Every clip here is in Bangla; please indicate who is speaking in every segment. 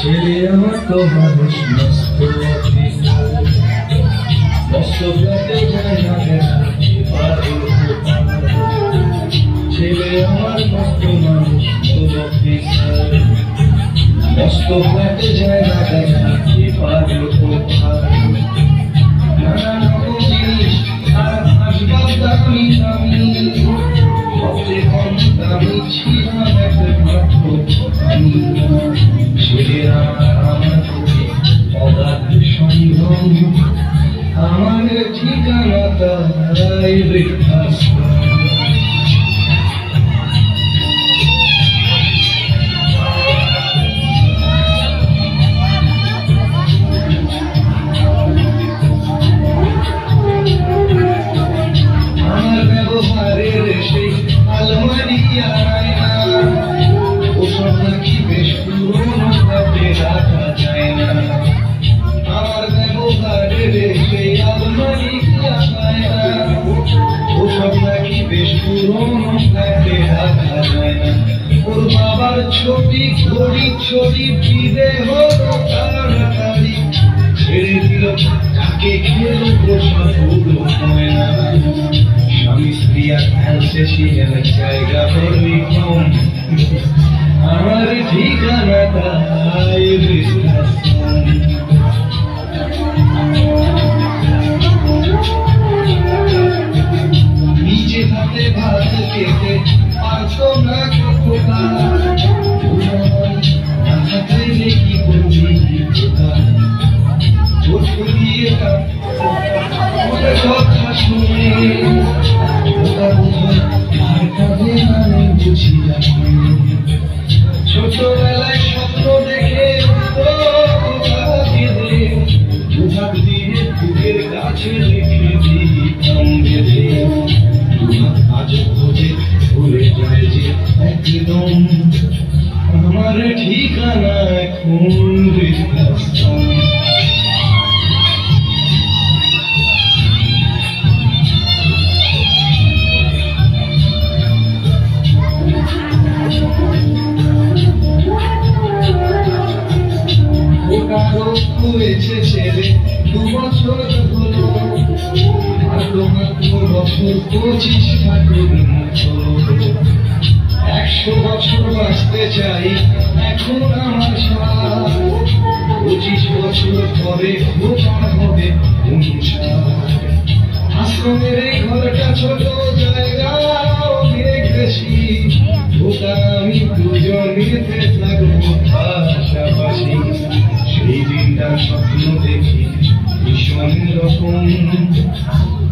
Speaker 1: ছেলে আমার তো মানুষ মস্ত অফিসার, মস্ত ফ্ল্যাটে যায় না ছেলে আমার মস্ত মানুষ মস্ত অফিসার, মস্ত ফ্ল্যাটে যায় না দেখাতে পারে কোথায়। নানা রকম জিনিস আর আসবাব দামি দামি, সবচেয়ে কম দামি ছিলাম একমাত্র আমি। ছেলে আমার প্রতি অগাধ সম্ভ্রম, আমার ঠিকানা তাই বৃদ্ধাশ্রম। আলমারি আয়না ওসব নাকি বেশ পুরোনো ফ্ল্যাটে রাখা যায় না। আমার ব্যবহারের সেই আলমারি আয়না ওসব নাকি বেশ পুরোনো ফ্ল্যাটে রাখা যায় না। ওর বাবার ছবি ঘড়ি ছড়ি ফিরে হলো তাড়াতাড়ি, ছেড়ে দিল তাকে খেলো বসা হলো ময়না। স্বামী স্ত্রী আর অ্যালসেশিয়ান জায়গা হলি কম, আমার ঠিকানা তাই বৃদ্ধাশ্রম। নিজে হাতে ভাত খেতে পারতো না খোকা, মাথা খাইলে কি করবি খোকা। ওষুধ দিয়ে কথা শুনে ছোটবেলায় স্বপ্ন দেখে দুহাত দিয়ে ফুলের গাছে রেখে দিতাম বেঁধে। দুহাত আজ খোঁজে ভুলে যায় যে একদম, আমার ঠিকানা এখন বৃদ্ধাশ্রম। হয়েছে ছেলে 2 বছর হলো, মাত্র বছর 25 ঠাকুর হলো। 100 বছর বাঁচতে চাই এখন আমার সাথ, 25 বছর পরে খোঁজার হবে 59। আশ্রমের এই ঘরটা ছোট জায়গা অনেক বেশি, ওটা আমি দুজনেতে থাকবো পাশাপাশি। সেই দিনটার স্বপ্ন দেখি ভীষণ রকম,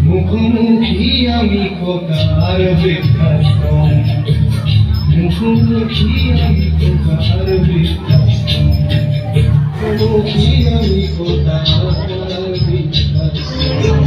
Speaker 1: মুখোমুখি আমি খোকার বৃদ্ধাশ্রম। মুখোমুখি আমি খোকার বৃদ্ধাশ্রম, মুখোমুখি আমি খোকার বৃদ্ধাশ্রম।